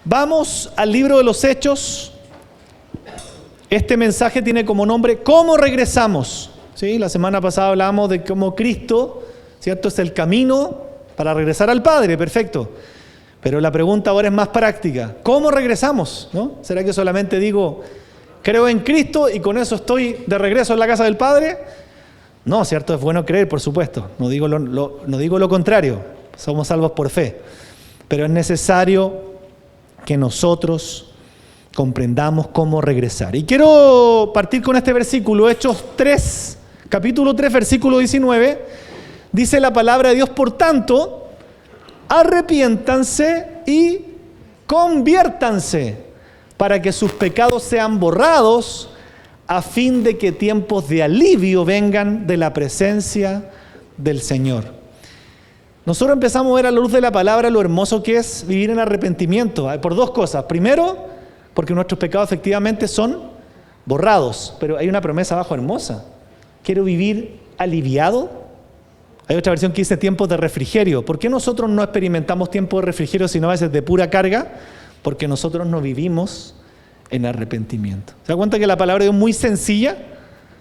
Vamos al libro de los Hechos. Este mensaje tiene como nombre ¿Cómo regresamos? ¿Sí? La semana pasada hablábamos de cómo Cristo, ¿cierto?, es el camino para regresar al Padre, perfecto. Pero la pregunta ahora es más práctica. ¿Cómo regresamos? ¿No? ¿Será que solamente digo, creo en Cristo y con eso estoy de regreso en la casa del Padre? No, ¿cierto? Es bueno creer, por supuesto. No digo lo contrario. Somos salvos por fe. Pero es necesario que nosotros comprendamos cómo regresar. Y quiero partir con este versículo, Hechos 3, capítulo 3, versículo 19. Dice la palabra de Dios, por tanto, arrepiéntanse y conviértanse para que sus pecados sean borrados, a fin de que tiempos de alivio vengan de la presencia del Señor. Nosotros empezamos a ver a la luz de la palabra lo hermoso que es vivir en arrepentimiento, por dos cosas. Primero, porque nuestros pecados efectivamente son borrados, pero hay una promesa abajo hermosa. Quiero vivir aliviado. Hay otra versión que dice tiempos de refrigerio. ¿Por qué nosotros no experimentamos tiempos de refrigerio sino a veces de pura carga? Porque nosotros no vivimos en arrepentimiento. ¿Se da cuenta que la palabra de Dios es muy sencilla,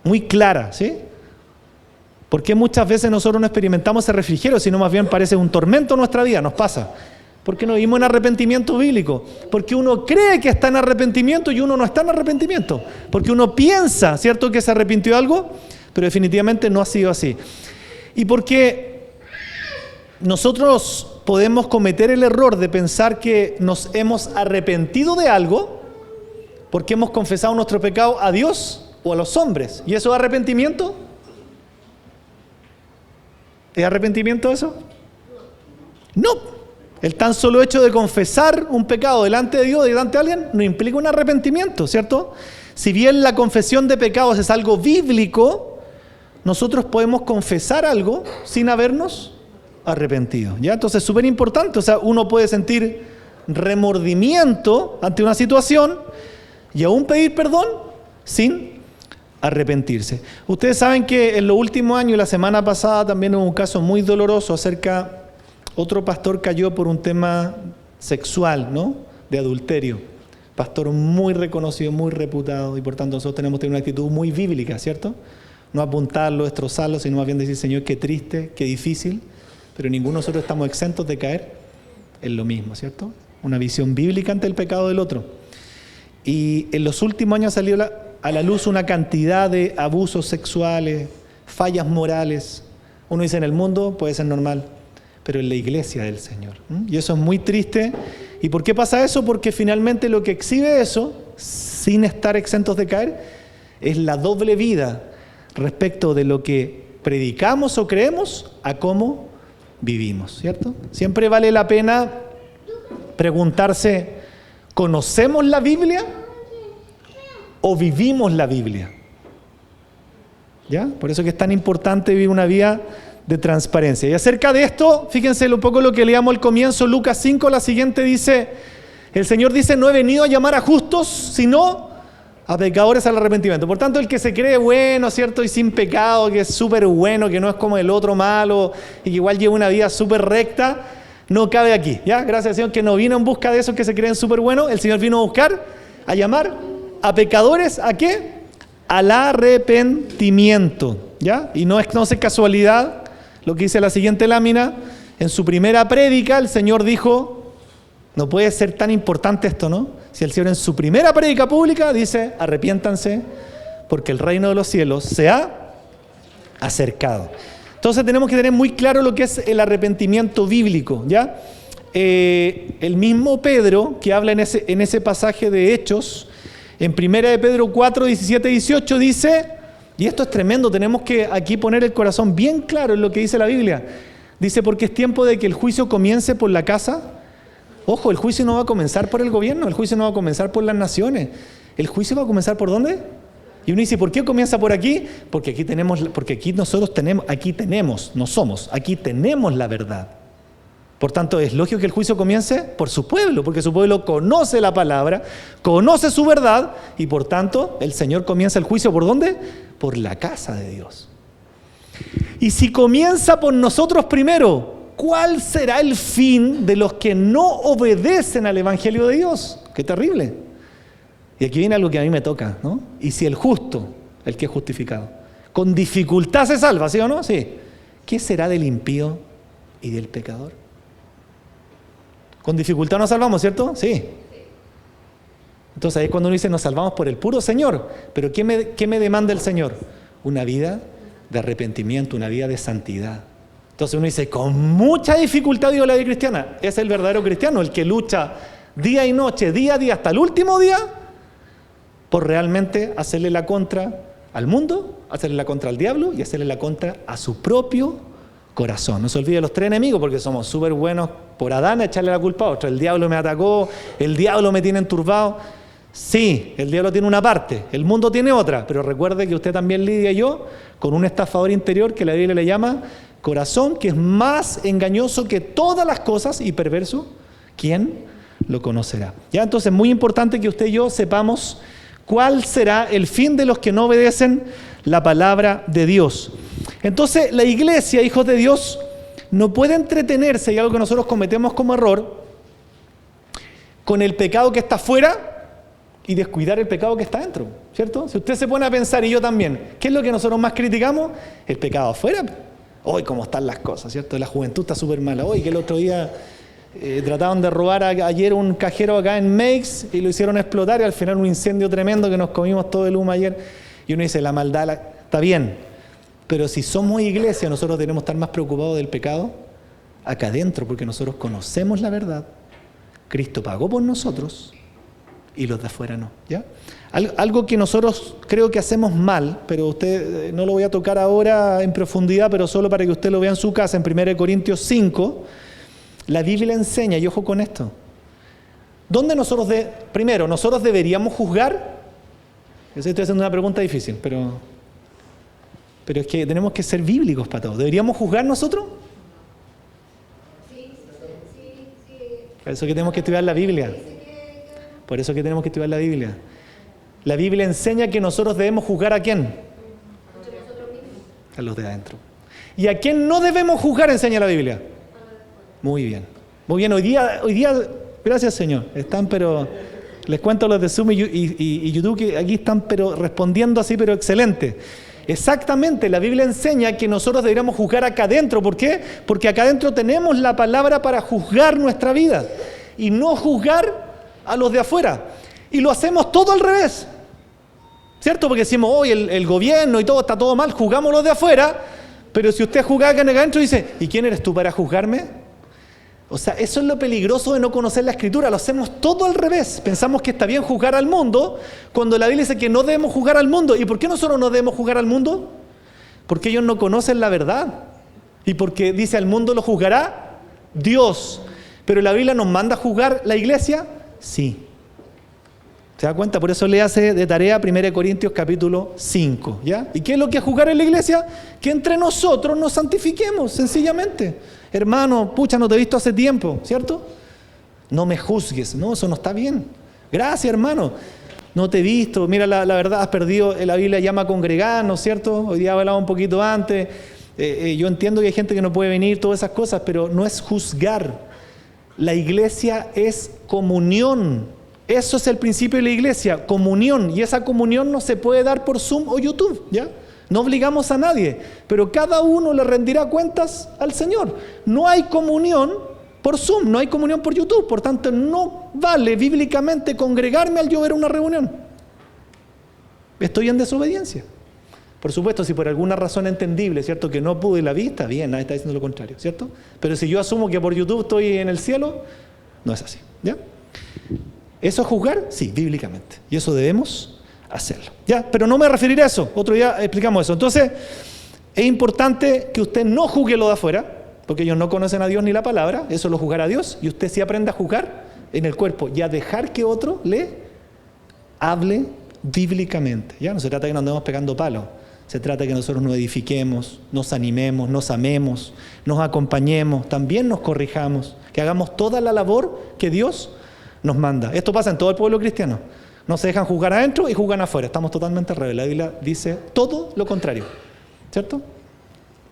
muy clara, ¿sí? ¿Por qué muchas veces nosotros no experimentamos ese refrigerio, sino más bien parece un tormento en nuestra vida? Nos pasa. ¿Por qué no vivimos en arrepentimiento bíblico? Porque uno cree que está en arrepentimiento y uno no está en arrepentimiento. Porque uno piensa, ¿cierto?, que se arrepintió de algo, pero definitivamente no ha sido así. Y porque nosotros podemos cometer el error de pensar que nos hemos arrepentido de algo porque hemos confesado nuestro pecado a Dios o a los hombres. ¿Y eso es arrepentimiento? ¿Es arrepentimiento eso? No. El tan solo hecho de confesar un pecado delante de Dios, delante de alguien, no implica un arrepentimiento, ¿cierto? Si bien la confesión de pecados es algo bíblico, nosotros podemos confesar algo sin habernos arrepentido, ¿ya? Entonces es súper importante. O sea, uno puede sentir remordimiento ante una situación y aún pedir perdón sin arrepentirse. Ustedes saben que en los últimos años, la semana pasada también hubo un caso muy doloroso acerca, otro pastor cayó por un tema sexual, ¿no?, de adulterio. Pastor muy reconocido, muy reputado, y por tanto nosotros tenemos que tener una actitud muy bíblica, ¿cierto? No apuntarlo, destrozarlo, sino más bien decir, Señor, qué triste, qué difícil, pero ninguno de nosotros estamos exentos de caer en lo mismo, ¿cierto? Una visión bíblica ante el pecado del otro. Y en los últimos años salió a la luz una cantidad de abusos sexuales, fallas morales. Uno dice, en el mundo puede ser normal, pero en la iglesia del Señor. Y eso es muy triste. ¿Y por qué pasa eso? Porque finalmente lo que exhibe eso, sin estar exentos de caer, es la doble vida respecto de lo que predicamos o creemos a cómo vivimos, ¿cierto? Siempre vale la pena preguntarse, ¿conocemos la Biblia o vivimos la Biblia? ¿Ya? Por eso que es tan importante vivir una vida de transparencia. Y acerca de esto, fíjense un poco lo que leíamos al comienzo, Lucas 5, la siguiente dice, el Señor dice, no he venido a llamar a justos, sino a pecadores al arrepentimiento. Por tanto, el que se cree bueno, ¿cierto?, y sin pecado, que es súper bueno, que no es como el otro malo, y que igual lleva una vida súper recta, no cabe aquí, ¿ya? Gracias al Señor que no vino en busca de esos que se creen súper buenos, el Señor vino a buscar, a llamar a pecadores, ¿a qué? Al arrepentimiento, ¿ya? Y no es casualidad lo que dice la siguiente lámina. En su primera prédica el Señor dijo, no puede ser tan importante esto, ¿no? Si el Señor en su primera prédica pública dice, arrepiéntanse porque el reino de los cielos se ha acercado. Entonces tenemos que tener muy claro lo que es el arrepentimiento bíblico, ¿ya? El mismo Pedro, que habla en ese pasaje de Hechos, en 1 de Pedro 4, 17, 18, dice, y esto es tremendo, tenemos que aquí poner el corazón bien claro en lo que dice la Biblia. Dice, porque es tiempo de que el juicio comience por la casa. Ojo, el juicio no va a comenzar por el gobierno, el juicio no va a comenzar por las naciones. El juicio va a comenzar ¿por dónde? Y uno dice, ¿por qué comienza por aquí? Porque aquí tenemos la verdad. Por tanto, es lógico que el juicio comience por su pueblo, porque su pueblo conoce la palabra, conoce su verdad, y por tanto, el Señor comienza el juicio ¿por dónde? Por la casa de Dios. Y si comienza por nosotros primero, ¿cuál será el fin de los que no obedecen al Evangelio de Dios? ¡Qué terrible! Y aquí viene algo que a mí me toca, ¿no? ¿Y si el justo, el que es justificado, con dificultad se salva, sí o no? Sí. ¿Qué será del impío y del pecador? Con dificultad nos salvamos, ¿cierto? Sí. Entonces ahí es cuando uno dice, nos salvamos por el puro Señor. Pero ¿qué me demanda el Señor? Una vida de arrepentimiento, una vida de santidad. Entonces uno dice, con mucha dificultad vivo la vida cristiana. Es el verdadero cristiano, el que lucha día y noche, día a día, hasta el último día, por realmente hacerle la contra al mundo, hacerle la contra al diablo y hacerle la contra a su propio corazón. No se olvide de los tres enemigos, porque somos súper buenos por Adán a echarle la culpa a otro. El diablo me atacó, el diablo me tiene enturbado. Sí, el diablo tiene una parte, el mundo tiene otra, pero recuerde que usted también lidia yo con un estafador interior que la Biblia le llama corazón, que es más engañoso que todas las cosas y perverso. ¿Quién lo conocerá? Ya, entonces es muy importante que usted y yo sepamos cuál será el fin de los que no obedecen la palabra de Dios. Entonces la iglesia, hijos de Dios, no puede entretenerse, y algo que nosotros cometemos como error, con el pecado que está afuera y descuidar el pecado que está dentro, ¿cierto? Si usted se pone a pensar, y yo también, ¿qué es lo que nosotros más criticamos? El pecado afuera. Hoy cómo están las cosas, ¿cierto? La juventud está súper mala. Hoy que el otro día trataban de robar ayer un cajero acá en Meix y lo hicieron explotar, y al final un incendio tremendo que nos comimos todo el humo ayer. Y uno dice, la maldad está bien, pero si somos iglesia, nosotros tenemos que estar más preocupados del pecado acá adentro, porque nosotros conocemos la verdad. Cristo pagó por nosotros y los de afuera no, ¿ya? Algo que nosotros creo que hacemos mal, pero usted no lo voy a tocar ahora en profundidad, pero solo para que usted lo vea en su casa, en 1 Corintios 5, la Biblia enseña, y ojo con esto, ¿dónde primero, nosotros deberíamos juzgar? Yo sé que estoy haciendo una pregunta difícil, pero es que tenemos que ser bíblicos para todo. ¿Deberíamos juzgar nosotros? Sí. Por eso que tenemos que estudiar la Biblia. Por eso que tenemos que estudiar la Biblia. La Biblia enseña que nosotros debemos juzgar ¿a quién? A los de adentro. ¿Y a quién no debemos juzgar, enseña la Biblia? Muy bien. Muy bien, hoy día, gracias Señor, están pero, les cuento a los de Zoom y YouTube que aquí están pero respondiendo así, pero excelente. Exactamente, la Biblia enseña que nosotros deberíamos juzgar acá adentro. ¿Por qué? Porque acá adentro tenemos la palabra para juzgar nuestra vida y no juzgar a los de afuera. Y lo hacemos todo al revés, ¿cierto? Porque decimos, hoy el gobierno y todo está todo mal, juzgamos los de afuera, pero si usted juzga acá adentro dice, ¿y quién eres tú para juzgarme? O sea, eso es lo peligroso de no conocer la Escritura, lo hacemos todo al revés. Pensamos que está bien juzgar al mundo, cuando la Biblia dice que no debemos juzgar al mundo. ¿Y por qué nosotros no debemos juzgar al mundo? Porque ellos no conocen la verdad. Y porque dice, al mundo lo juzgará Dios. Pero la Biblia nos manda a juzgar la iglesia, sí. ¿Se da cuenta? Por eso le hace de tarea 1 Corintios capítulo 5, ¿ya? ¿Y qué es lo que es juzgar en la iglesia? Que entre nosotros nos santifiquemos, sencillamente. Hermano, pucha, no te he visto hace tiempo, ¿cierto? No me juzgues, no, eso no está bien. Gracias, hermano. No te he visto, mira, la verdad, has perdido, la Biblia llama a congregar, ¿no es cierto? Hoy día hablaba un poquito antes. Yo entiendo que hay gente que no puede venir, todas esas cosas, pero no es juzgar. La iglesia es comunión. Eso es el principio de la iglesia, comunión. Y esa comunión no se puede dar por Zoom o YouTube, ¿ya? No obligamos a nadie, pero cada uno le rendirá cuentas al Señor. No hay comunión por Zoom, no hay comunión por YouTube, por tanto no vale bíblicamente congregarme al yo ver una reunión. Estoy en desobediencia. Por supuesto, si por alguna razón entendible, ¿cierto?, que no pude la vista, bien, nadie está diciendo lo contrario, ¿cierto? Pero si yo asumo que por YouTube estoy en el cielo, no es así, ¿ya? ¿Eso es juzgar? Sí, bíblicamente. Y eso debemos hacerlo. ¿Ya? Pero no me referiré a eso. Otro día explicamos eso. Entonces, es importante que usted no juzgue lo de afuera, porque ellos no conocen a Dios ni la palabra. Eso lo juzgará a Dios. Y usted sí aprenda a juzgar en el cuerpo y a dejar que otro le hable bíblicamente. ¿Ya? No se trata de que nos andemos pegando palos. Se trata de que nosotros nos edifiquemos, nos animemos, nos amemos, nos acompañemos, también nos corrijamos, que hagamos toda la labor que Dios nos manda. Esto pasa en todo el pueblo cristiano. No se dejan juzgar adentro y juzgan afuera. Estamos totalmente al revés. La Biblia dice todo lo contrario, ¿cierto?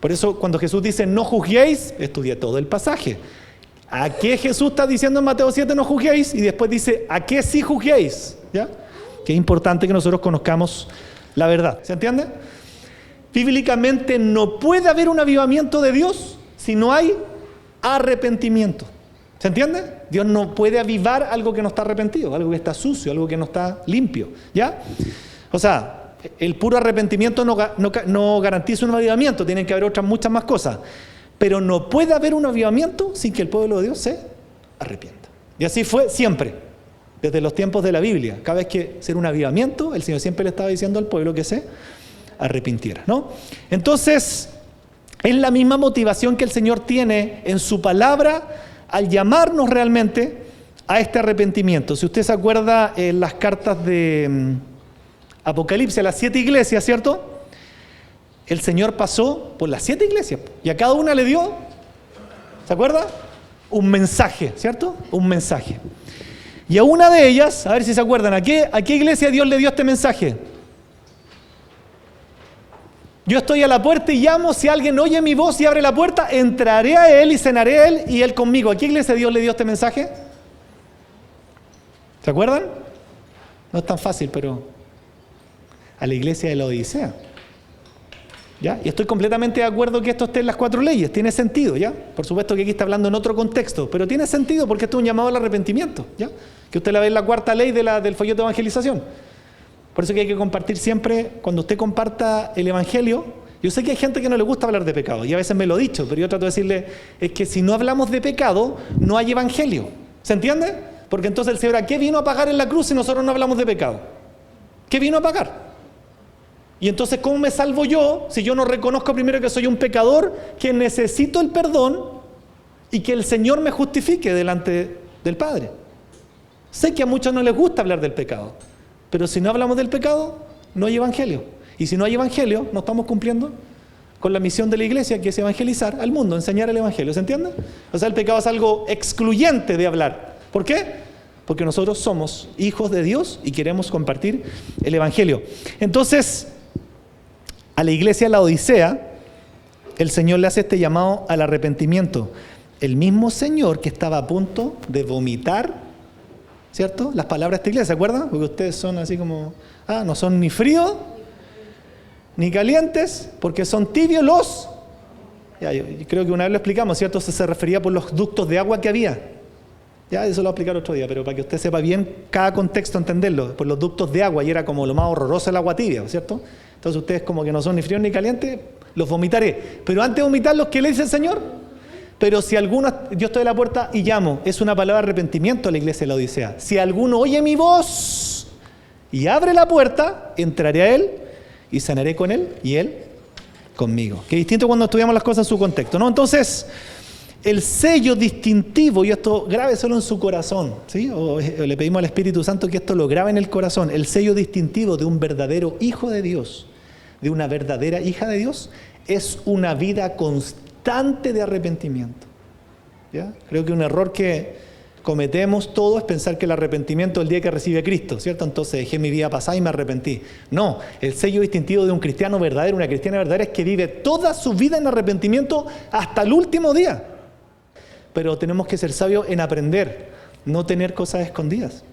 Por eso cuando Jesús dice no juzguéis, estudia todo el pasaje. ¿A qué Jesús está diciendo en Mateo 7 no juzguéis? Y después dice, ¿a qué sí juzguéis? ¿Ya? Que es importante que nosotros conozcamos la verdad. ¿Se entiende? Bíblicamente no puede haber un avivamiento de Dios si no hay arrepentimiento. ¿Se entiende? Dios no puede avivar algo que no está arrepentido, algo que está sucio, algo que no está limpio. ¿Ya? O sea, el puro arrepentimiento no garantiza un avivamiento, tienen que haber otras muchas más cosas. Pero no puede haber un avivamiento sin que el pueblo de Dios se arrepienta. Y así fue siempre, desde los tiempos de la Biblia. Cada vez que era un avivamiento, el Señor siempre le estaba diciendo al pueblo que se arrepintiera, ¿no? Entonces, es la misma motivación que el Señor tiene en su palabra al llamarnos realmente a este arrepentimiento. Si usted se acuerda en las cartas de Apocalipsis, a las 7 iglesias, ¿cierto? El Señor pasó por las 7 iglesias y a cada una le dio, ¿se acuerda? Un mensaje, ¿cierto? Un mensaje. Y a una de ellas, a ver si se acuerdan, ¿a qué iglesia Dios le dio este mensaje? Yo estoy a la puerta y llamo, si alguien oye mi voz y abre la puerta, entraré a él y cenaré a él y él conmigo. ¿A qué iglesia Dios le dio este mensaje? ¿Se acuerdan? No es tan fácil, pero a la iglesia de la Odisea. ¿Ya? Y estoy completamente de acuerdo que esto esté en las 4 leyes, tiene sentido, ¿ya? Por supuesto que aquí está hablando en otro contexto, pero tiene sentido porque esto es un llamado al arrepentimiento, ¿ya? Que usted la ve en la 4ª ley del folleto de evangelización. Por eso que hay que compartir siempre, cuando usted comparta el evangelio, yo sé que hay gente que no le gusta hablar de pecado, y a veces me lo he dicho, pero yo trato de decirle, es que si no hablamos de pecado, no hay evangelio, ¿se entiende? Porque entonces el Señor, ¿a qué vino a pagar en la cruz si nosotros no hablamos de pecado? ¿Qué vino a pagar? Y entonces, ¿cómo me salvo yo si yo no reconozco primero que soy un pecador, que necesito el perdón y que el Señor me justifique delante del Padre? Sé que a muchos no les gusta hablar del pecado, pero si no hablamos del pecado, no hay evangelio. Y si no hay evangelio, no estamos cumpliendo con la misión de la iglesia, que es evangelizar al mundo, enseñar el evangelio. ¿Se entiende? O sea, el pecado es algo excluyente de hablar. ¿Por qué? Porque nosotros somos hijos de Dios y queremos compartir el evangelio. Entonces, a la iglesia de la Odisea, el Señor le hace este llamado al arrepentimiento. El mismo Señor que estaba a punto de vomitar, ¿cierto?, las palabras de esta iglesia, ¿se acuerdan? Porque ustedes son así como, no son ni fríos, ni calientes, porque son tibios los... yo creo que una vez lo explicamos, ¿cierto? Se refería por los ductos de agua que había. Ya, eso lo voy a explicar otro día, pero para que usted sepa bien cada contexto, entenderlo, por los ductos de agua, y era como lo más horroroso el agua tibia, ¿cierto? Entonces ustedes como que no son ni fríos ni calientes, los vomitaré. Pero antes de vomitarlos, ¿qué le dice el Señor? Pero si alguno, yo estoy a la puerta y llamo, es una palabra de arrepentimiento a la iglesia de la Odisea. Si alguno oye mi voz y abre la puerta, entraré a él y cenaré con él y él conmigo. Que es distinto cuando estudiamos las cosas en su contexto, ¿no? Entonces, el sello distintivo, y esto grábeselo en su corazón, ¿sí? O le pedimos al Espíritu Santo que esto lo grabe en el corazón. El sello distintivo de un verdadero hijo de Dios, de una verdadera hija de Dios, es una vida constante de arrepentimiento. ¿Ya? Creo que un error que cometemos todos es pensar que el arrepentimiento es el día que recibe a Cristo, ¿cierto? Entonces dejé mi vida pasada y me arrepentí. No, el sello distintivo de un cristiano verdadero, una cristiana verdadera, es que vive toda su vida en arrepentimiento hasta el último día. Pero tenemos que ser sabios en aprender, no tener cosas escondidas.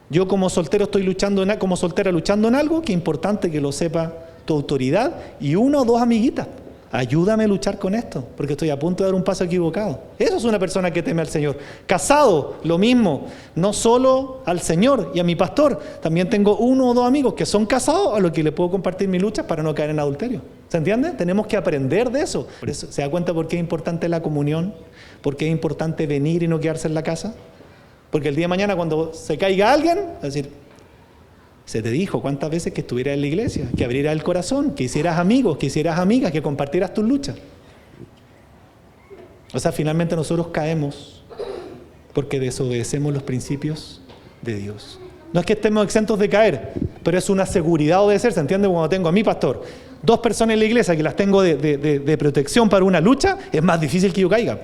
Yo como soltero estoy luchando, como soltera luchando en algo, que es importante que lo sepa tu autoridad y 1 o 2 amiguitas. Ayúdame a luchar con esto, porque estoy a punto de dar un paso equivocado. Eso es una persona que teme al Señor. Casado, lo mismo. No solo al Señor y a mi pastor. También tengo 1 o 2 amigos que son casados a los que le puedo compartir mi lucha para no caer en adulterio. ¿Se entiende? Tenemos que aprender de eso. Por eso, ¿se da cuenta por qué es importante la comunión? ¿Por qué es importante venir y no quedarse en la casa? Porque el día de mañana cuando se caiga alguien, es decir, se te dijo cuántas veces que estuvieras en la iglesia, que abrieras el corazón, que hicieras amigos, que hicieras amigas, que compartieras tus luchas. O sea, finalmente nosotros caemos porque desobedecemos los principios de Dios. No es que estemos exentos de caer, pero es una seguridad obedecer. ¿Se entiende? Cuando tengo a mi pastor, 2 personas en la iglesia que las tengo de protección para una lucha, es más difícil que yo caiga.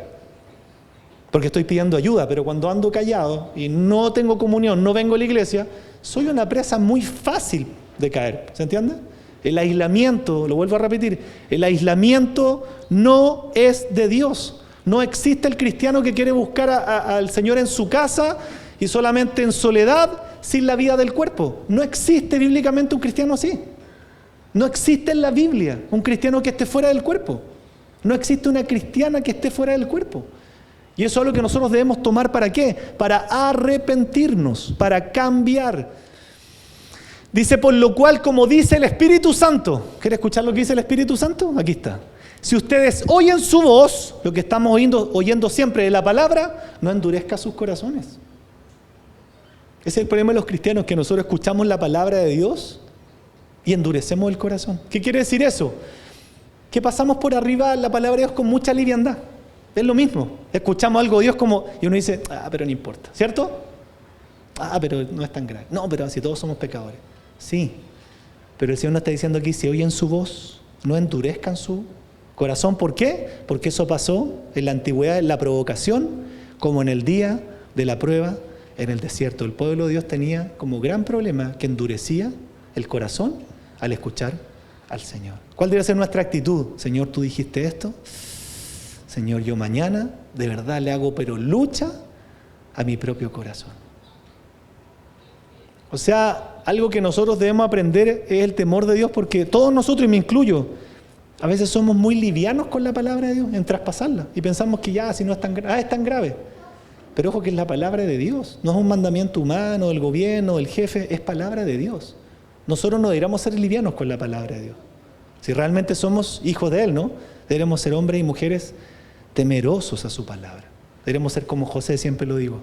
Porque estoy pidiendo ayuda, pero cuando ando callado y no tengo comunión, no vengo a la iglesia, soy una presa muy fácil de caer. ¿Se entiende? El aislamiento, lo vuelvo a repetir, el aislamiento no es de Dios. No existe el cristiano que quiere buscar al Señor en su casa y solamente en soledad, sin la vida del cuerpo. No existe bíblicamente un cristiano así. No existe en la Biblia un cristiano que esté fuera del cuerpo. No existe una cristiana que esté fuera del cuerpo. Y eso es lo que nosotros debemos tomar, ¿para qué? Para arrepentirnos, para cambiar. Dice, por lo cual, como dice el Espíritu Santo. ¿Quiere escuchar lo que dice el Espíritu Santo? Aquí está. Si ustedes oyen su voz, lo que estamos oyendo siempre de la palabra, no endurezca sus corazones. Ese es el problema de los cristianos, que nosotros escuchamos la palabra de Dios y endurecemos el corazón. ¿Qué quiere decir eso? Que pasamos por arriba la palabra de Dios con mucha liviandad. Es lo mismo. Escuchamos algo de Dios como, y uno dice, pero no importa, ¿cierto? Pero no es tan grave. No, pero si todos somos pecadores. Sí, pero el Señor nos está diciendo aquí, si oyen su voz, no endurezcan su corazón. ¿Por qué? Porque eso pasó en la antigüedad, en la provocación, como en el día de la prueba en el desierto. El pueblo de Dios tenía como gran problema que endurecía el corazón al escuchar al Señor. ¿Cuál debe ser nuestra actitud? Señor, tú dijiste esto. Señor, yo mañana de verdad le hago pero lucha a mi propio corazón. O sea, algo que nosotros debemos aprender es el temor de Dios, porque todos nosotros, y me incluyo, a veces somos muy livianos con la palabra de Dios en traspasarla y pensamos que ya, si no es tan grave, es tan grave. Pero ojo que es la palabra de Dios, no es un mandamiento humano, del gobierno, del jefe, es palabra de Dios. Nosotros no deberíamos ser livianos con la palabra de Dios. Si realmente somos hijos de Él, ¿no? Deberíamos ser hombres y mujeres temerosos a su palabra. Deberíamos ser como José, siempre lo digo.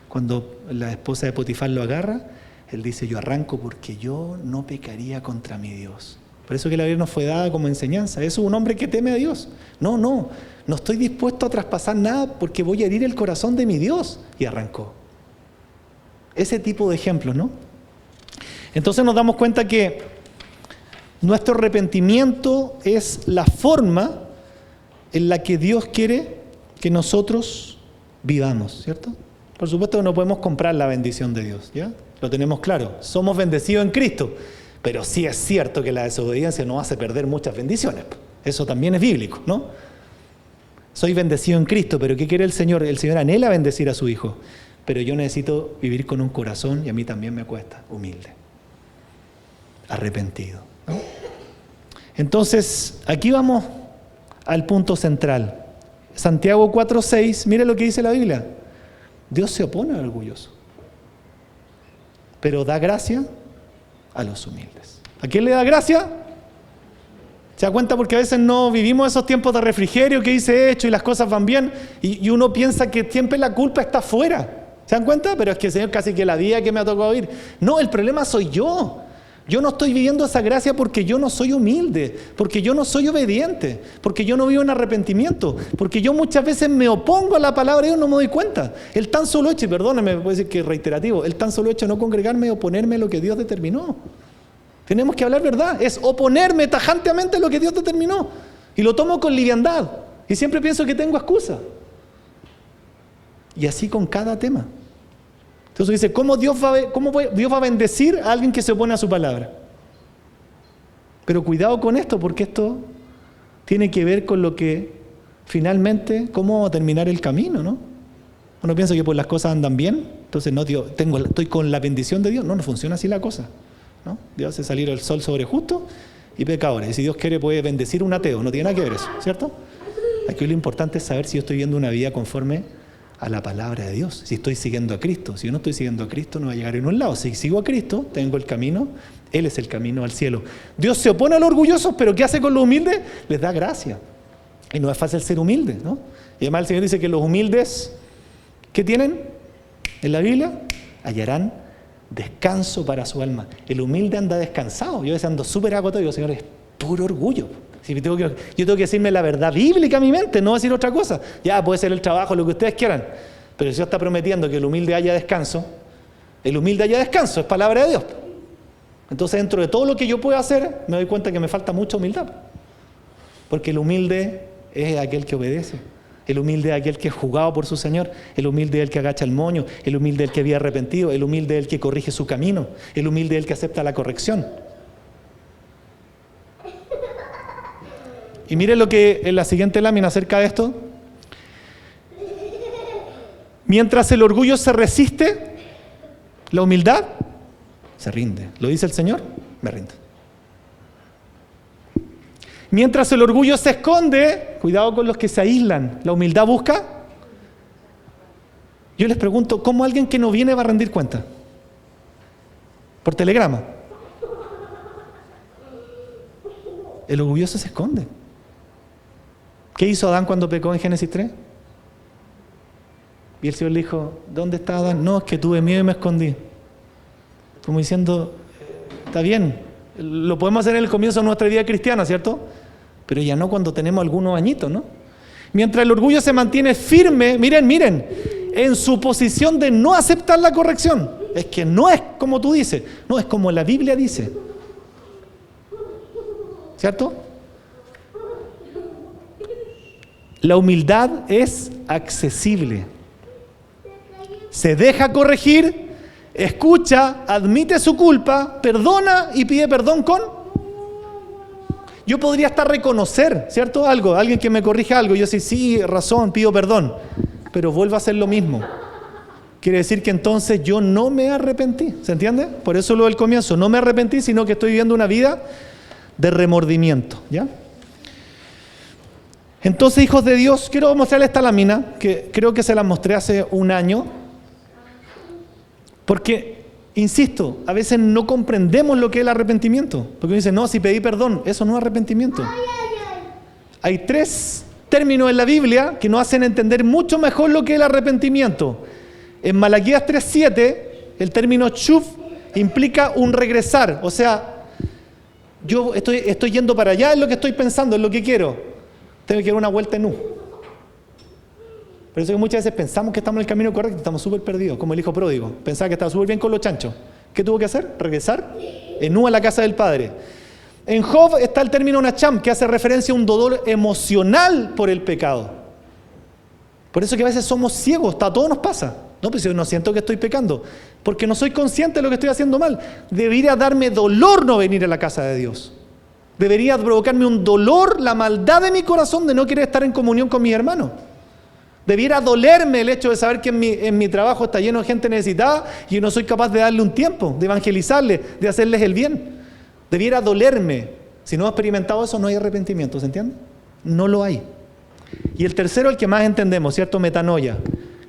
Cuando la esposa de Potifar lo agarra, él dice, yo arranco porque yo no pecaría contra mi Dios. Por eso que la Biblia nos fue dada como enseñanza. Eso es un hombre que teme a Dios. No estoy dispuesto a traspasar nada porque voy a herir el corazón de mi Dios. Y arrancó. Ese tipo de ejemplos, ¿no? Entonces nos damos cuenta que nuestro arrepentimiento es la forma en la que Dios quiere que nosotros vivamos, ¿cierto? Por supuesto que no podemos comprar la bendición de Dios, ¿ya? Lo tenemos claro. Somos bendecidos en Cristo. Pero sí es cierto que la desobediencia nos hace perder muchas bendiciones. Eso también es bíblico, ¿no? Soy bendecido en Cristo, pero ¿qué quiere el Señor? El Señor anhela bendecir a su Hijo. Pero yo necesito vivir con un corazón, y a mí también me cuesta, humilde, arrepentido, ¿no? Entonces, aquí vamos al punto central. Santiago 4:6, mire lo que dice la Biblia. Dios se opone al orgulloso, pero da gracia a los humildes. ¿A quién le da gracia? ¿Se da cuenta? Porque a veces no vivimos esos tiempos de refrigerio que dice hecho y las cosas van bien y uno piensa que siempre la culpa está afuera. ¿Se dan cuenta? Pero es que el Señor casi que la vida que me ha tocado vivir. No, el problema soy yo. Yo no estoy viviendo esa gracia porque yo no soy humilde, porque yo no soy obediente, porque yo no vivo en arrepentimiento, porque yo muchas veces me opongo a la palabra de Dios, no me doy cuenta. El tan solo hecho, y perdónenme, puede decir que es reiterativo, el tan solo hecho de no congregarme y oponerme a lo que Dios determinó. Tenemos que hablar verdad, es oponerme tajantemente a lo que Dios determinó. Y lo tomo con liviandad. Y siempre pienso que tengo excusa. Y así con cada tema. Entonces dice, ¿cómo Dios va a bendecir a alguien que se opone a su palabra? Pero cuidado con esto, porque esto tiene que ver con lo que finalmente, cómo va a terminar el camino, ¿no? Uno piensa que pues las cosas andan bien, entonces no, Dios, estoy con la bendición de Dios. No funciona así la cosa, ¿no? Dios hace salir el sol sobre justos y pecadores. Y si Dios quiere puede bendecir a un ateo, no tiene nada que ver eso, ¿cierto? Aquí lo importante es saber si yo estoy viviendo una vida conforme a la palabra de Dios, si estoy siguiendo a Cristo. Si yo no estoy siguiendo a Cristo, no va a llegar en un lado. Si sigo a Cristo, tengo el camino, Él es el camino al cielo. Dios se opone a los orgullosos, pero ¿qué hace con los humildes? Les da gracia. Y no es fácil ser humilde, ¿no? Y además el Señor dice que los humildes, ¿qué tienen? En la Biblia, hallarán descanso para su alma. El humilde anda descansado. Yo a veces ando súper agotado y digo, Señor, es puro orgullo. Si yo tengo que decirme la verdad bíblica a mi mente, no decir otra cosa. Ya, puede ser el trabajo, lo que ustedes quieran. Pero si Dios está prometiendo que el humilde haya descanso, es palabra de Dios. Entonces, dentro de todo lo que yo puedo hacer, me doy cuenta que me falta mucha humildad. Porque el humilde es aquel que obedece. El humilde es aquel que es juzgado por su Señor. El humilde es el que agacha el moño. El humilde es el que vive arrepentido. El humilde es el que corrige su camino. El humilde es el que acepta la corrección. Y mire lo que en la siguiente lámina acerca de esto. Mientras el orgullo se resiste, la humildad se rinde. ¿Lo dice el Señor? Me rinde. Mientras el orgullo se esconde, cuidado con los que se aíslan, la humildad busca. Yo les pregunto, ¿cómo alguien que no viene va a rendir cuenta? Por telegrama. El orgulloso se esconde. ¿Qué hizo Adán cuando pecó en Génesis 3? Y el Señor le dijo, ¿dónde está Adán? No, es que tuve miedo y me escondí. Como diciendo, está bien, lo podemos hacer en el comienzo de nuestra vida cristiana, ¿cierto? Pero ya no cuando tenemos algunos añitos, ¿no? Mientras el orgullo se mantiene firme, miren, en su posición de no aceptar la corrección. Es que no es como tú dices, no, es como la Biblia dice. ¿Cierto? La humildad es accesible. Se deja corregir, escucha, admite su culpa, perdona y pide perdón con. Yo podría hasta reconocer, ¿cierto? Alguien que me corrija algo, yo sí, razón, pido perdón, pero vuelvo a hacer lo mismo. Quiere decir que entonces yo no me arrepentí, ¿se entiende? Por eso lo del comienzo, no me arrepentí, sino que estoy viviendo una vida de remordimiento, ¿ya? Entonces, hijos de Dios, quiero mostrarles esta lámina, que creo que se la mostré hace un año, porque, insisto, a veces no comprendemos lo que es el arrepentimiento, porque uno dice, no, si pedí perdón, eso no es arrepentimiento. Hay 3 términos en la Biblia que nos hacen entender mucho mejor lo que es el arrepentimiento. En Malaquías 3:7, el término shuv implica un regresar, o sea, yo estoy yendo para allá, es lo que estoy pensando, es lo que quiero. Tengo que dar una vuelta en U. Por eso que muchas veces pensamos que estamos en el camino correcto, estamos súper perdidos, como el hijo pródigo. Pensaba que estaba súper bien con los chanchos. ¿Qué tuvo que hacer? Regresar en U a la casa del padre. En Job está el término nacham, que hace referencia a un dolor emocional por el pecado. Por eso que a veces somos ciegos, a todos nos pasa. No, pues yo no siento que estoy pecando, porque no soy consciente de lo que estoy haciendo mal. Debería darme dolor no venir a la casa de Dios. Debería provocarme un dolor, la maldad de mi corazón de no querer estar en comunión con mis hermanos. Debiera dolerme el hecho de saber que en mi trabajo está lleno de gente necesitada y yo no soy capaz de darle un tiempo, de evangelizarles, de hacerles el bien. Debiera dolerme. Si no he experimentado eso, no hay arrepentimiento, ¿se entiende? No lo hay. Y el tercero, el que más entendemos, ¿cierto? Metanoia.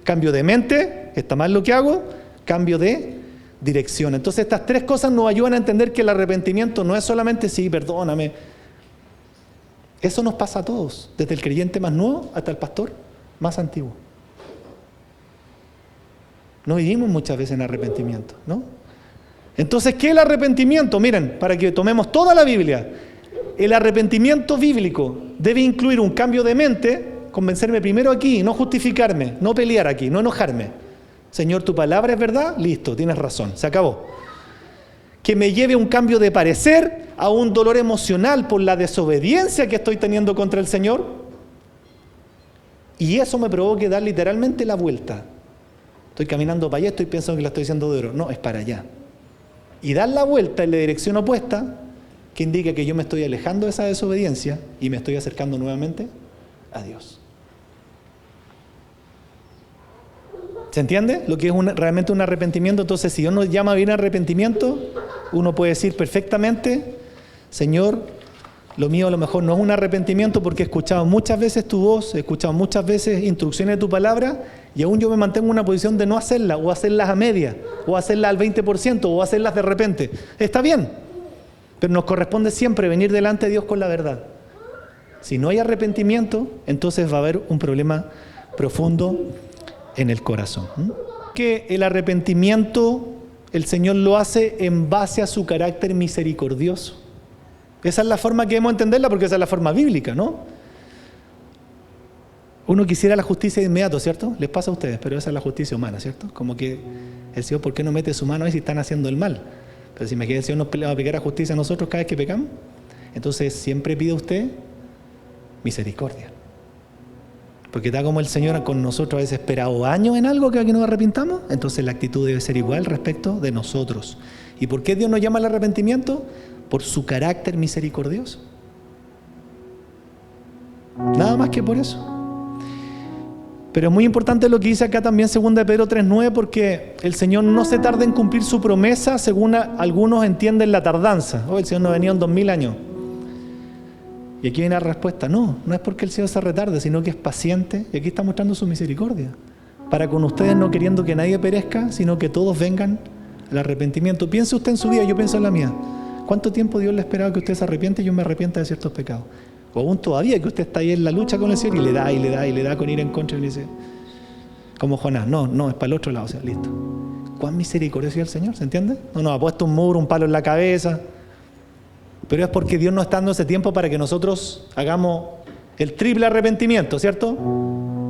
Cambio de mente, está mal lo que hago, cambio de dirección. Entonces estas 3 cosas nos ayudan a entender que el arrepentimiento no es solamente sí, perdóname. Eso nos pasa a todos, desde el creyente más nuevo hasta el pastor más antiguo. No vivimos muchas veces en arrepentimiento, ¿no? Entonces, ¿qué es el arrepentimiento? Miren, para que tomemos toda la Biblia, el arrepentimiento bíblico debe incluir un cambio de mente, convencerme primero aquí, no justificarme, no pelear aquí, no enojarme. Señor, tu palabra es verdad, listo, tienes razón, se acabó. Que me lleve a un cambio de parecer, a un dolor emocional por la desobediencia que estoy teniendo contra el Señor. Y eso me provoque dar literalmente la vuelta. Estoy caminando para allá, estoy pensando que la estoy haciendo de oro. No, es para allá. Y dar la vuelta en la dirección opuesta, que indica que yo me estoy alejando de esa desobediencia y me estoy acercando nuevamente a Dios. ¿Se entiende? Lo que es realmente un arrepentimiento. Entonces, si Dios nos llama bien arrepentimiento, uno puede decir perfectamente, Señor, lo mío a lo mejor no es un arrepentimiento porque he escuchado muchas veces tu voz, he escuchado muchas veces instrucciones de tu palabra y aún yo me mantengo en una posición de no hacerlas, o hacerlas a media, o hacerlas al 20%, o hacerlas de repente. Está bien, pero nos corresponde siempre venir delante de Dios con la verdad. Si no hay arrepentimiento, entonces va a haber un problema profundo en el corazón. Que el arrepentimiento el Señor lo hace en base a su carácter misericordioso. Esa es la forma que debemos entenderla, porque esa es la forma bíblica, ¿no? Uno quisiera la justicia de inmediato, ¿cierto? Les pasa a ustedes, pero esa es la justicia humana, ¿cierto? Como que el Señor, ¿por qué no mete su mano ahí si están haciendo el mal? Pero si me queda el Señor nos va a aplicar justicia a nosotros cada vez que pecamos. Entonces siempre pide usted misericordia. Porque está como el Señor con nosotros a veces esperado años en algo que nos arrepintamos, entonces la actitud debe ser igual respecto de nosotros. ¿Y por qué Dios nos llama al arrepentimiento? Por su carácter misericordioso. Nada más que por eso. Pero es muy importante lo que dice acá también 2 de Pedro 3:9, porque el Señor no se tarda en cumplir su promesa, según algunos entienden la tardanza. El Señor no venía en 2000 años. Y aquí viene la respuesta: no es porque el Señor se retarde, sino que es paciente, y aquí está mostrando su misericordia para con ustedes, no queriendo que nadie perezca, sino que todos vengan al arrepentimiento. Piense usted en su vida, yo pienso en la mía. ¿Cuánto tiempo Dios le esperaba que usted se arrepiente y yo me arrepienta de ciertos pecados? O aún todavía que usted está ahí en la lucha con el Señor y le da con ir en contra y le dice, como Jonás, no, es para el otro lado, o sea, listo. ¿Cuán misericordioso es el Señor? ¿Se entiende? No nos ha puesto un muro, un palo en la cabeza. Pero es porque Dios no está dando ese tiempo para que nosotros hagamos el triple arrepentimiento, ¿cierto?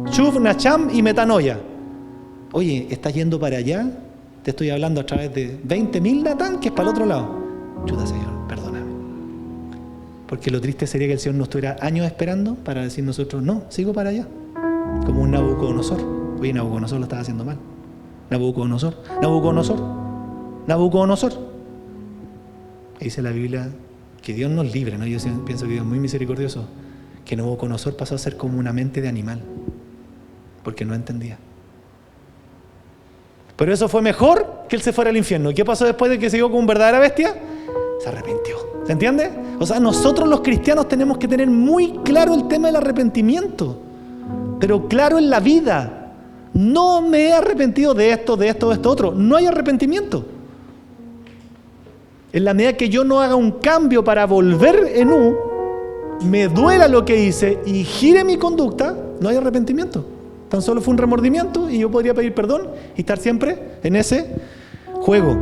Shuv, Nacham y Metanoia. Oye, ¿estás yendo para allá? Te estoy hablando a través de 20.000 Natán, que es para el otro lado. Chuta, Señor, perdóname. Porque lo triste sería que el Señor nos estuviera años esperando para decir nosotros, no, sigo para allá. Como un Nabucodonosor. Oye, Nabucodonosor lo estaba haciendo mal. Nabucodonosor. Dice la Biblia que Dios nos libre, ¿no? Yo pienso que Dios es muy misericordioso. Que Nabucodonosor pasó a ser como una mente de animal. Porque no entendía. Pero eso fue mejor que él se fuera al infierno. ¿Y qué pasó después de que se dio como una verdadera bestia? Se arrepintió. ¿Se entiende? O sea, nosotros los cristianos tenemos que tener muy claro el tema del arrepentimiento. Pero claro en la vida. No me he arrepentido de esto, otro. No hay arrepentimiento. En la medida que yo no haga un cambio para volver en me duela lo que hice y gire mi conducta, no hay arrepentimiento. Tan solo fue un remordimiento y yo podría pedir perdón y estar siempre en ese juego.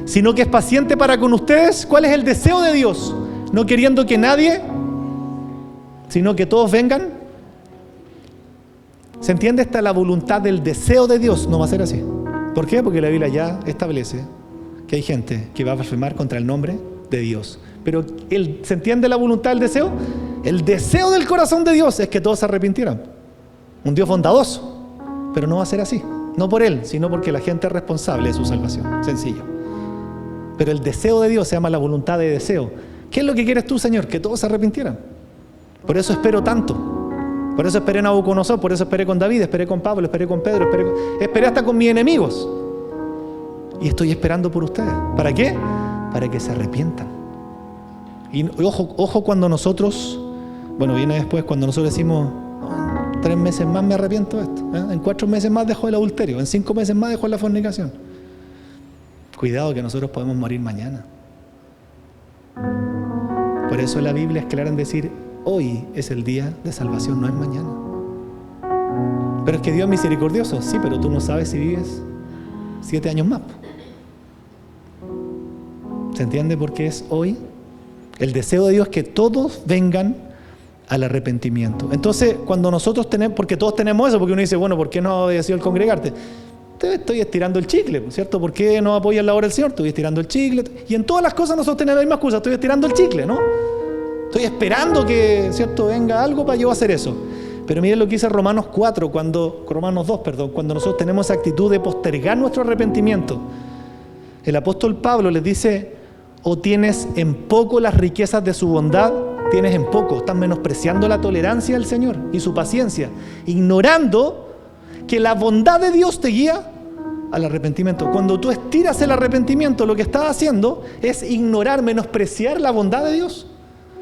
Sino que es paciente para con ustedes. ¿Cuál es el deseo de Dios? No queriendo que nadie, sino que todos vengan. ¿Se entiende? Esta la voluntad del deseo de Dios. No va a ser así. ¿Por qué? Porque la Biblia ya establece que hay gente que va a blasfemar contra el nombre de Dios. Pero ¿se entiende la voluntad del deseo? El deseo del corazón de Dios es que todos se arrepintieran. Un Dios bondadoso, pero no va a ser así. No por Él, sino porque la gente es responsable de su salvación. Sencillo. Pero el deseo de Dios se llama la voluntad de deseo. ¿Qué es lo que quieres tú, Señor? Que todos se arrepintieran. Por eso espero tanto. Por eso esperé en Nabucodonosor, por eso esperé con David, esperé con Pablo, esperé con Pedro, esperé hasta con mis enemigos. Y estoy esperando por ustedes. ¿Para qué? Para que se arrepientan. Y ojo cuando nosotros, viene después, cuando nosotros decimos, 3 meses más me arrepiento de esto, en 4 meses más dejo el adulterio, en 5 meses más dejo la fornicación. Cuidado que nosotros podemos morir mañana. Por eso la Biblia es clara en decir, hoy es el día de salvación, no es mañana. Pero es que Dios es misericordioso, sí, pero tú no sabes si vives 7 años más. ¿Se entiende por qué es hoy? El deseo de Dios es que todos vengan al arrepentimiento. Entonces, cuando nosotros tenemos, porque todos tenemos eso, porque uno dice, ¿por qué no había sido el congregarte? Te estoy estirando el chicle, ¿cierto? ¿Por qué no apoyas la obra del Señor? Estoy estirando el chicle. Y en todas las cosas nosotros tenemos la misma excusa, estoy estirando el chicle, ¿no? Estoy esperando que, ¿cierto?, venga algo para yo hacer eso. Pero miren lo que dice Romanos 2, cuando nosotros tenemos esa actitud de postergar nuestro arrepentimiento. El apóstol Pablo les dice, o tienes en poco las riquezas de su bondad, tienes en poco, estás menospreciando la tolerancia del Señor y su paciencia, ignorando que la bondad de Dios te guía al arrepentimiento. Cuando tú estiras el arrepentimiento, lo que estás haciendo es ignorar, menospreciar la bondad de Dios,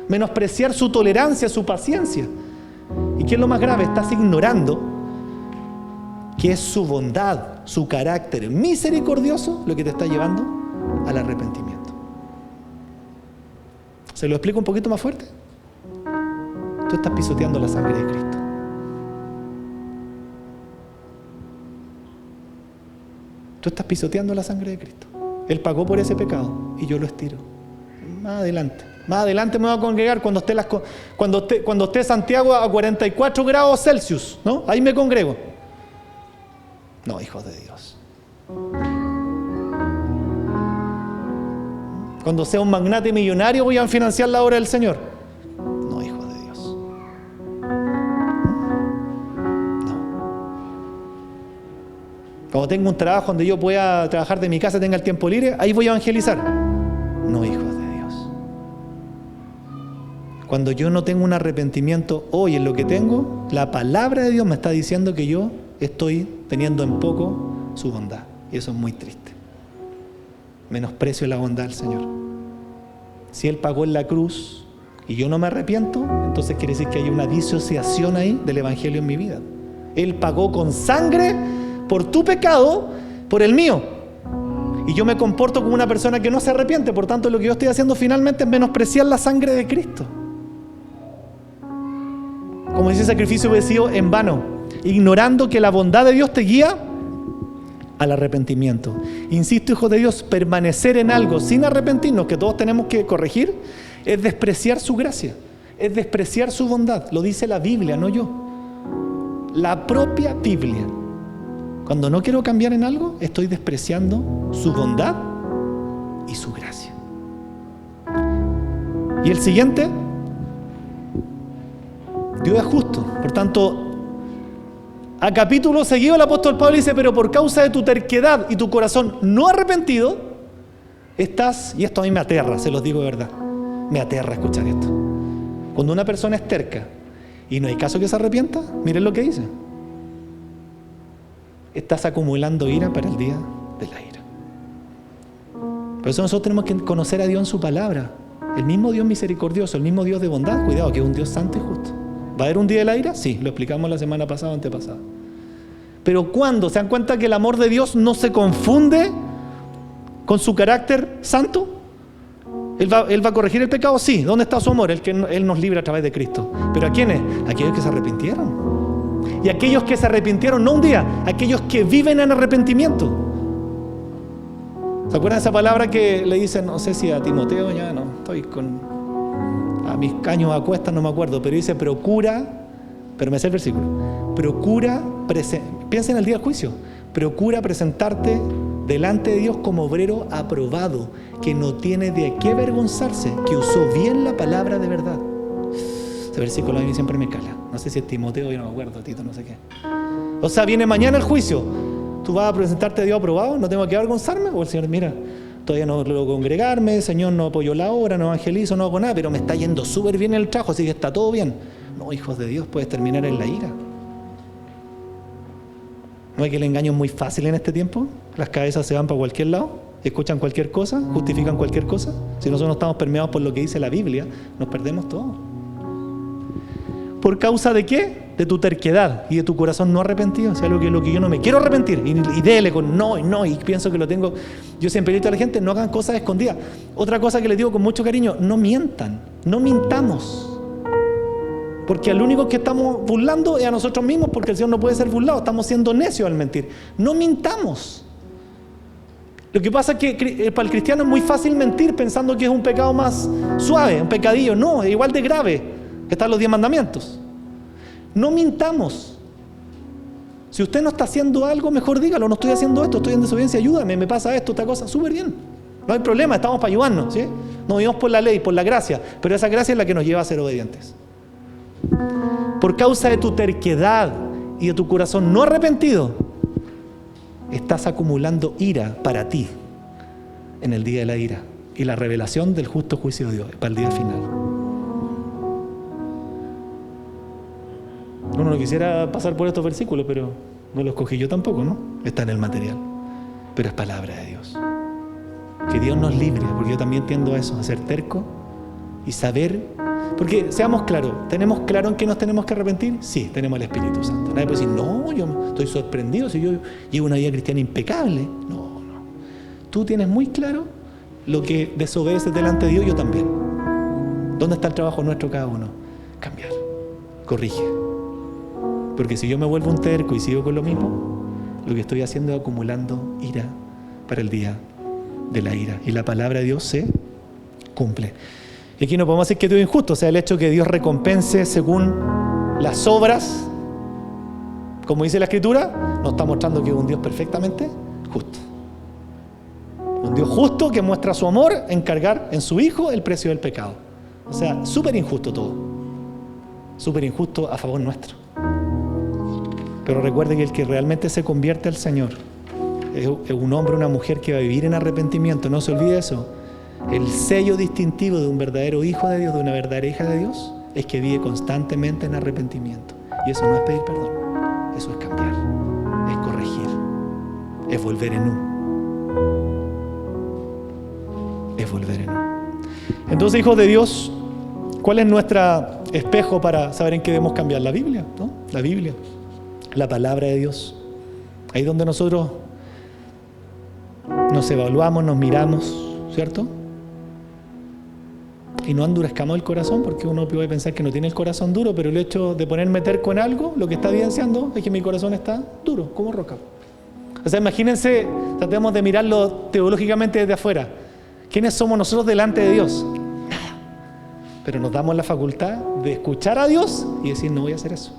menospreciar su tolerancia, su paciencia. ¿Y qué es lo más grave? Estás ignorando que es su bondad, su carácter misericordioso lo que te está llevando al arrepentimiento. ¿Se lo explico un poquito más fuerte? Tú estás pisoteando la sangre de Cristo. Tú estás pisoteando la sangre de Cristo. Él pagó por ese pecado y yo lo estiro. Más adelante me voy a congregar cuando esté Santiago a 44 grados Celsius, ¿no? Ahí me congrego. No, hijos de Dios. Cuando sea un magnate millonario voy a financiar la obra del Señor. No, hijos de Dios. No. Cuando tenga un trabajo donde yo pueda trabajar de mi casa, tenga el tiempo libre, ahí voy a evangelizar. No, hijos de Dios. Cuando yo no tengo un arrepentimiento hoy en lo que tengo, la palabra de Dios me está diciendo que yo estoy teniendo en poco su bondad. Y eso es muy triste. Menosprecio la bondad del Señor. Si Él pagó en la cruz y yo no me arrepiento, entonces quiere decir que hay una disociación ahí del Evangelio en mi vida. Él pagó con sangre por tu pecado, por el mío. Y yo me comporto como una persona que no se arrepiente. Por tanto, lo que yo estoy haciendo finalmente es menospreciar la sangre de Cristo. Como dice, sacrificio hubiese sido en vano, ignorando que la bondad de Dios te guía al arrepentimiento. Insisto, hijos de Dios, permanecer en algo sin arrepentirnos, que todos tenemos que corregir, es despreciar su gracia, es despreciar su bondad. Lo dice la Biblia, no yo. La propia Biblia. Cuando no quiero cambiar en algo, estoy despreciando su bondad y su gracia. Y el siguiente, Dios es justo. Por tanto, a capítulo seguido el apóstol Pablo dice, pero por causa de tu terquedad y tu corazón no arrepentido, estás, y esto a mí me aterra, se los digo de verdad, me aterra escuchar esto. Cuando una persona es terca y no hay caso que se arrepienta, miren lo que dice. Estás acumulando ira para el día de la ira. Por eso nosotros tenemos que conocer a Dios en su palabra. El mismo Dios misericordioso, el mismo Dios de bondad, cuidado, que es un Dios santo y justo. ¿Va a haber un día de la ira? Sí, lo explicamos la semana pasada o antepasada. Pero ¿cuándo? ¿Se dan cuenta que el amor de Dios no se confunde con su carácter santo? ¿Él va a corregir el pecado? Sí. ¿Dónde está su amor? Él nos libra a través de Cristo. ¿Pero a quiénes? Aquellos que se arrepintieron. Y aquellos que se arrepintieron, no un día, aquellos que viven en arrepentimiento. ¿Se acuerdan de esa palabra que le dicen, no sé si a Timoteo, ya no, estoy a mis caños a cuestas, no me acuerdo, pero dice, procura, pero me sé el versículo, piensa en el día del juicio, procura presentarte delante de Dios como obrero aprobado, que no tiene de qué avergonzarse, que usó bien la palabra de verdad. Ese versículo a mí siempre me cala. No sé si es Timoteo, yo no me acuerdo, Tito, no sé qué. O sea, viene mañana el juicio. ¿Tú vas a presentarte a Dios aprobado? ¿No tengo que avergonzarme? O el Señor, mira, todavía no logro congregarme, Señor, no apoyo la obra, no evangelizo, no hago nada, pero me está yendo súper bien el trabajo, así que está todo bien. No, hijos de Dios, puedes terminar en la ira. ¿No hay que el engaño es muy fácil en este tiempo? Las cabezas se van para cualquier lado, escuchan cualquier cosa, justifican cualquier cosa. Si nosotros no estamos permeados por lo que dice la Biblia, nos perdemos todo. ¿Por causa de qué? De tu terquedad y de tu corazón no arrepentido. O sea, lo que yo no me quiero arrepentir. Y dele con no, y pienso que lo tengo. Yo siempre digo a la gente, no hagan cosas escondidas. Otra cosa que les digo con mucho cariño, no mientan. No mintamos. Porque al único que estamos burlando es a nosotros mismos, porque el Señor no puede ser burlado. Estamos siendo necios al mentir. No mintamos. Lo que pasa es que para el cristiano es muy fácil mentir pensando que es un pecado más suave, un pecadillo. No, es igual de grave. Están los 10 mandamientos. No mintamos. Si usted no está haciendo algo, mejor dígalo, no estoy haciendo esto, estoy en desobediencia, ayúdame, me pasa esto, esta cosa, súper bien. No hay problema, estamos para ayudarnos, ¿sí? No vivimos por la ley, por la gracia, pero esa gracia es la que nos lleva a ser obedientes. Por causa de tu terquedad y de tu corazón no arrepentido, estás acumulando ira para ti en el día de la ira y la revelación del justo juicio de Dios para el día final. Uno no quisiera pasar por estos versículos, pero no los escogí yo tampoco, ¿no? Está en el material. Pero es palabra de Dios. Que Dios nos libre, porque yo también tiendo a eso, a ser terco y saber. Porque seamos claros, ¿tenemos claro en qué nos tenemos que arrepentir? Sí, tenemos el Espíritu Santo. Nadie puede decir, no, yo estoy sorprendido si yo llevo una vida cristiana impecable. No. Tú tienes muy claro lo que desobedeces delante de Dios, yo también. ¿Dónde está el trabajo nuestro cada uno? Cambiar. Corrige. Porque si yo me vuelvo un terco y sigo con lo mismo, lo que estoy haciendo es acumulando ira para el día de la ira. Y la palabra de Dios se cumple. Y aquí no podemos decir que Dios es injusto, o sea, el hecho de que Dios recompense según las obras, como dice la Escritura, nos está mostrando que es un Dios perfectamente justo. Un Dios justo que muestra su amor en cargar en su Hijo el precio del pecado. O sea, súper injusto todo. Súper injusto a favor nuestro. Pero recuerde que el que realmente se convierte al Señor es un hombre o una mujer que va a vivir en arrepentimiento. No se olvide eso. El sello distintivo de un verdadero hijo de Dios, de una verdadera hija de Dios, es que vive constantemente en arrepentimiento. Y eso no es pedir perdón, eso es cambiar, es corregir, es volver en U. Es volver en U. Entonces, hijos de Dios, ¿cuál es nuestro espejo para saber en qué debemos cambiar? La Biblia, ¿no? La Biblia, la palabra de Dios. Ahí donde nosotros nos evaluamos, nos miramos, ¿cierto? Y no endurezcamos el corazón, porque uno puede pensar que no tiene el corazón duro, pero el hecho de ponerme terco en algo, lo que está evidenciando es que mi corazón está duro, como roca. O sea, imagínense, tratemos de mirarlo teológicamente desde afuera. ¿Quiénes somos nosotros delante de Dios? Nada. Pero nos damos la facultad de escuchar a Dios y decir, no voy a hacer eso.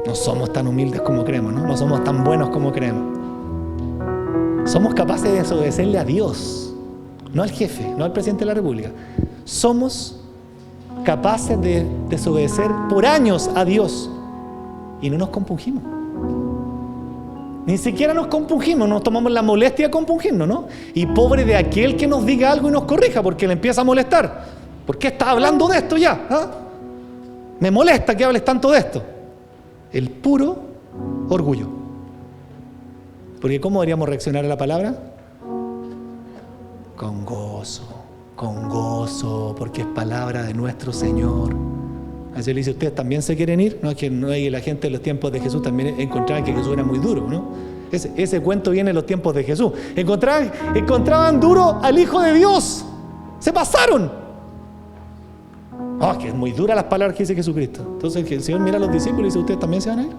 No somos tan humildes como creemos, ¿no? No somos tan buenos como creemos. Somos capaces de desobedecerle a Dios, no al jefe, no al presidente de la República. Somos capaces de desobedecer por años a Dios y no nos compungimos. Ni siquiera nos compungimos, nos tomamos la molestia de compungirnos, ¿no? Y pobre de aquel que nos diga algo y nos corrija, porque le empieza a molestar. ¿Por qué estás hablando de esto ya? ¿Ah? Me molesta que hables tanto de esto. El puro orgullo. Porque ¿cómo deberíamos reaccionar a la palabra? Con gozo, porque es palabra de nuestro Señor. Así le dice, ¿ustedes también se quieren ir? No, es que no hay la gente de los tiempos de Jesús también encontraban que Jesús era muy duro, ¿no? Ese cuento viene en los tiempos de Jesús. Encontraban duro al Hijo de Dios. Se pasaron. Que es muy dura las palabras que dice Jesucristo. Entonces el Señor mira a los discípulos y dice, ¿ustedes también se van a ir?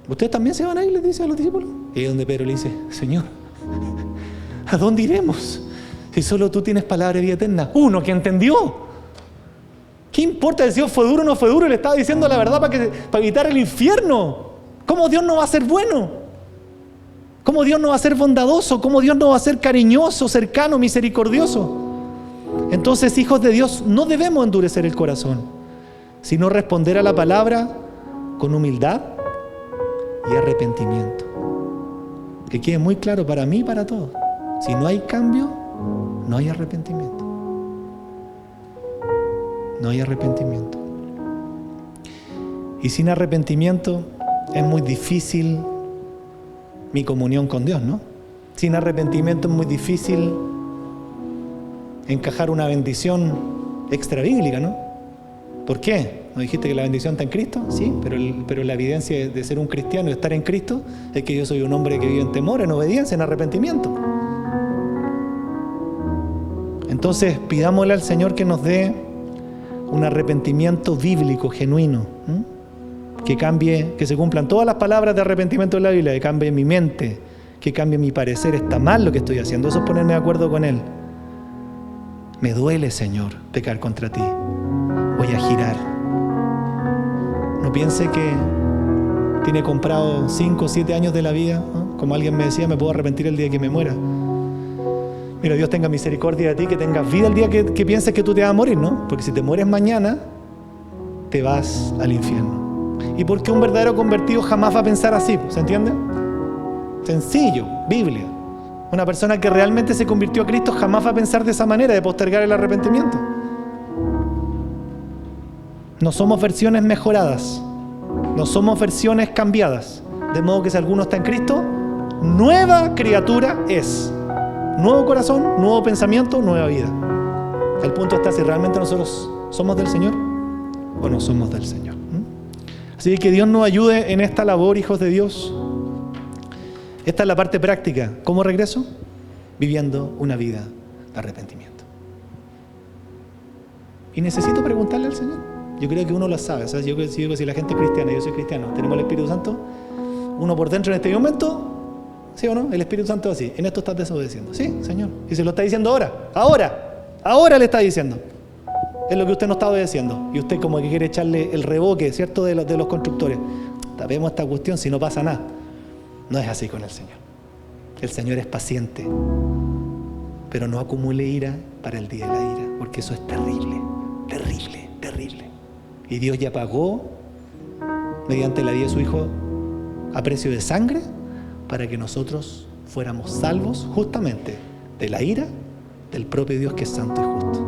¿Ustedes también se van a ir? Les dice a los discípulos. Y es donde Pedro le dice, Señor, ¿a dónde iremos? Si solo tú tienes palabra de vida eterna. Uno que entendió. ¿Qué importa si el Señor fue duro o no fue duro? Le estaba diciendo la verdad para evitar el infierno. ¿Cómo Dios no va a ser bueno? ¿Cómo Dios no va a ser bondadoso? ¿Cómo Dios no va a ser cariñoso, cercano, misericordioso? Entonces, hijos de Dios, no debemos endurecer el corazón, sino responder a la palabra con humildad y arrepentimiento. Que quede muy claro para mí y para todos. Si no hay cambio, no hay arrepentimiento. No hay arrepentimiento. Y sin arrepentimiento es muy difícil mi comunión con Dios, ¿no? Sin arrepentimiento es muy difícil encajar una bendición extra bíblica, ¿no? ¿Por qué? ¿No dijiste que la bendición está en Cristo? Sí, pero la evidencia de ser un cristiano y estar en Cristo es que yo soy un hombre que vive en temor, en obediencia, en arrepentimiento. Entonces pidámosle al Señor que nos dé un arrepentimiento bíblico, genuino, ¿eh? Que cambie, que se cumplan todas las palabras de arrepentimiento de la Biblia, que cambie mi mente, que cambie mi parecer. Está mal lo que estoy haciendo, eso es ponerme de acuerdo con Él. Me duele, Señor, pecar contra ti. Voy a girar. No piense que tiene comprado 5 o 7 años de la vida, ¿no? Como alguien me decía, me puedo arrepentir el día que me muera. Mira, Dios tenga misericordia de ti, que tengas vida el día que pienses que tú te vas a morir, ¿no? Porque si te mueres mañana, te vas al infierno. ¿Y por qué un verdadero convertido jamás va a pensar así? ¿Se entiende? Sencillo, Biblia. Una persona que realmente se convirtió a Cristo jamás va a pensar de esa manera, de postergar el arrepentimiento. No somos versiones mejoradas, no somos versiones cambiadas. De modo que si alguno está en Cristo, nueva criatura es. Nuevo corazón, nuevo pensamiento, nueva vida. El punto está si realmente nosotros somos del Señor o no somos del Señor. Así que Dios nos ayude en esta labor, hijos de Dios. Esta es la parte práctica. ¿Cómo regreso? Viviendo una vida de arrepentimiento. Y necesito preguntarle al Señor. Yo creo que uno lo sabe. O sea, yo digo, si la gente es cristiana, yo soy cristiano, tenemos el Espíritu Santo, uno por dentro en este momento, ¿sí o no? El Espíritu Santo es así. En esto estás desobedeciendo. Sí, Señor. Y se lo está diciendo ahora le está diciendo. Es lo que usted no está obedeciendo. Y usted como que quiere echarle el reboque, ¿cierto? De los constructores. Tapemos esta cuestión si no pasa nada. No es así con el Señor. El Señor es paciente, pero no acumule ira para el día de la ira, porque eso es terrible, terrible, terrible. Y Dios ya pagó mediante la vida de su Hijo a precio de sangre para que nosotros fuéramos salvos justamente de la ira del propio Dios que es santo y justo.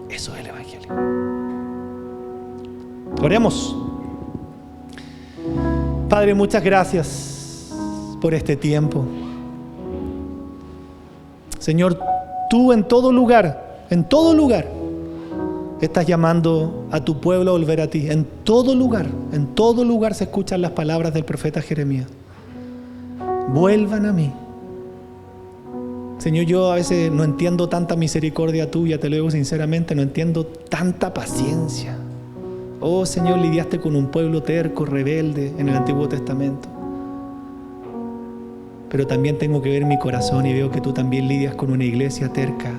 Eso es el Evangelio. Oremos. Padre, muchas gracias por este tiempo. Señor, tú en todo lugar, estás llamando a tu pueblo a volver a ti. En todo lugar se escuchan las palabras del profeta Jeremías. Vuelvan a mí. Señor, yo a veces no entiendo tanta misericordia tuya, te lo digo sinceramente, no entiendo tanta paciencia. Oh Señor, lidiaste con un pueblo terco, rebelde en el Antiguo Testamento. Pero también tengo que ver mi corazón y veo que tú también lidias con una iglesia terca,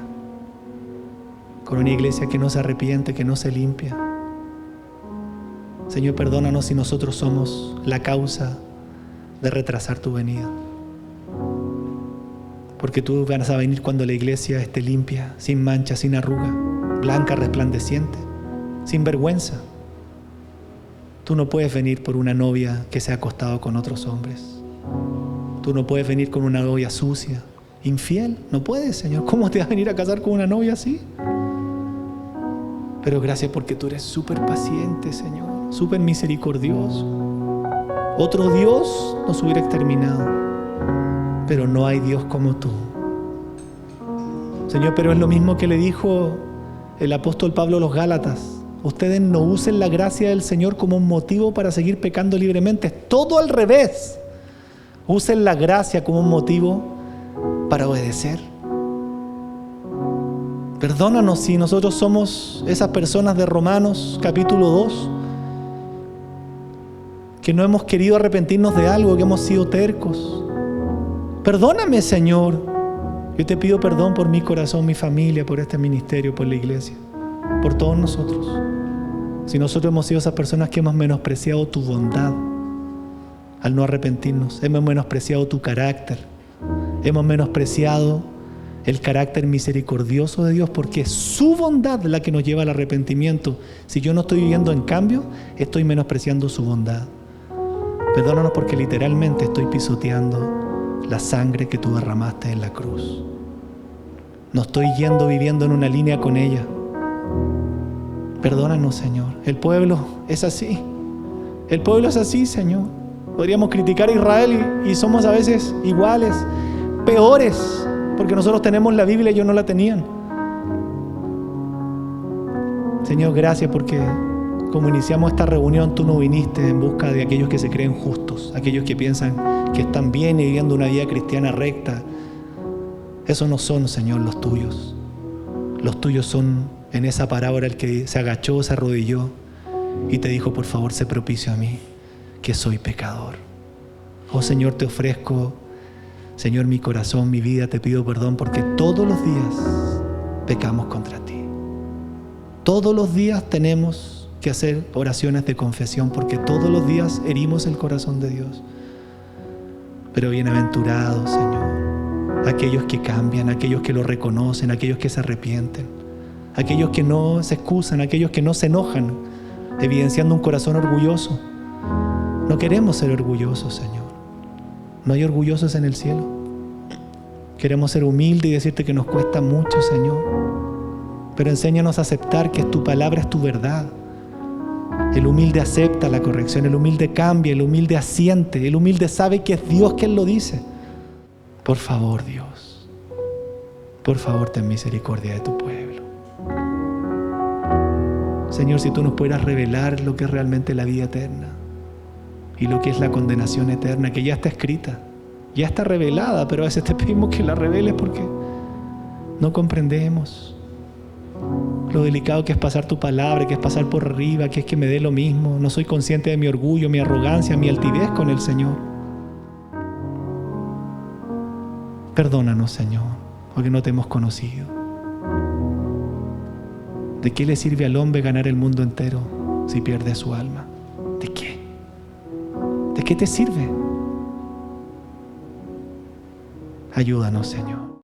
con una iglesia que no se arrepiente, que no se limpia. Señor, perdónanos si nosotros somos la causa de retrasar tu venida. Porque tú vas a venir cuando la iglesia esté limpia, sin mancha, sin arruga, blanca, resplandeciente, sin vergüenza. Tú no puedes venir por una novia que se ha acostado con otros hombres. Tú no puedes venir con una novia sucia, infiel. No puedes, Señor. ¿Cómo te vas a venir a casar con una novia así? Pero gracias porque tú eres súper paciente, Señor, súper misericordioso. Otro Dios nos hubiera exterminado. Pero no hay Dios como tú. Señor, pero es lo mismo que le dijo el apóstol Pablo a los Gálatas. Ustedes no usen la gracia del Señor como un motivo para seguir pecando libremente. Es todo al revés. Usen la gracia como un motivo para obedecer. Perdónanos si nosotros somos esas personas de Romanos capítulo 2 que no hemos querido arrepentirnos de algo, que hemos sido tercos. Perdóname, Señor. Yo te pido perdón por mi corazón, mi familia, por este ministerio, por la iglesia, por todos nosotros. Si nosotros hemos sido esas personas que hemos menospreciado tu bondad al no arrepentirnos, hemos menospreciado tu carácter, hemos menospreciado el carácter misericordioso de Dios, porque es su bondad la que nos lleva al arrepentimiento. Si yo no estoy viviendo en cambio, estoy menospreciando su bondad. Perdónanos porque literalmente estoy pisoteando la sangre que tú derramaste en la cruz. No estoy viviendo en una línea con ella. Perdónanos, Señor. El pueblo es así. El pueblo es así, Señor. Podríamos criticar a Israel y somos a veces iguales, peores, porque nosotros tenemos la Biblia y ellos no la tenían. Señor, gracias porque como iniciamos esta reunión, tú no viniste en busca de aquellos que se creen justos, aquellos que piensan que están bien y viviendo una vida cristiana recta. Esos no son, Señor, los tuyos. Los tuyos son en esa parábola el que se agachó, se arrodilló y te dijo, por favor, sé propicio a mí, que soy pecador. Oh Señor, te ofrezco, Señor, mi corazón, mi vida, te pido perdón porque todos los días pecamos contra ti. Todos los días tenemos que hacer oraciones de confesión porque todos los días herimos el corazón de Dios. Pero bienaventurados, Señor, aquellos que cambian, aquellos que lo reconocen, aquellos que se arrepienten, aquellos que no se excusan, aquellos que no se enojan, evidenciando un corazón orgulloso. No queremos ser orgullosos, Señor. No hay orgullosos en el cielo. Queremos ser humildes y decirte que nos cuesta mucho, Señor. Pero enséñanos a aceptar que tu palabra es tu verdad. El humilde acepta la corrección, el humilde cambia, el humilde asiente, el humilde sabe que es Dios quien lo dice. Por favor, Dios, por favor, ten misericordia de tu pueblo. Señor, si tú nos pudieras revelar lo que es realmente la vida eterna y lo que es la condenación eterna, que ya está escrita, ya está revelada, pero a veces te pedimos que la reveles porque no comprendemos lo delicado que es pasar tu palabra, que es pasar por arriba, que es que me dé lo mismo. No soy consciente de mi orgullo, mi arrogancia, mi altivez con el Señor. Perdónanos, Señor, porque no te hemos conocido. ¿De qué le sirve al hombre ganar el mundo entero si pierde su alma? ¿De qué? ¿De qué te sirve? Ayúdanos, Señor.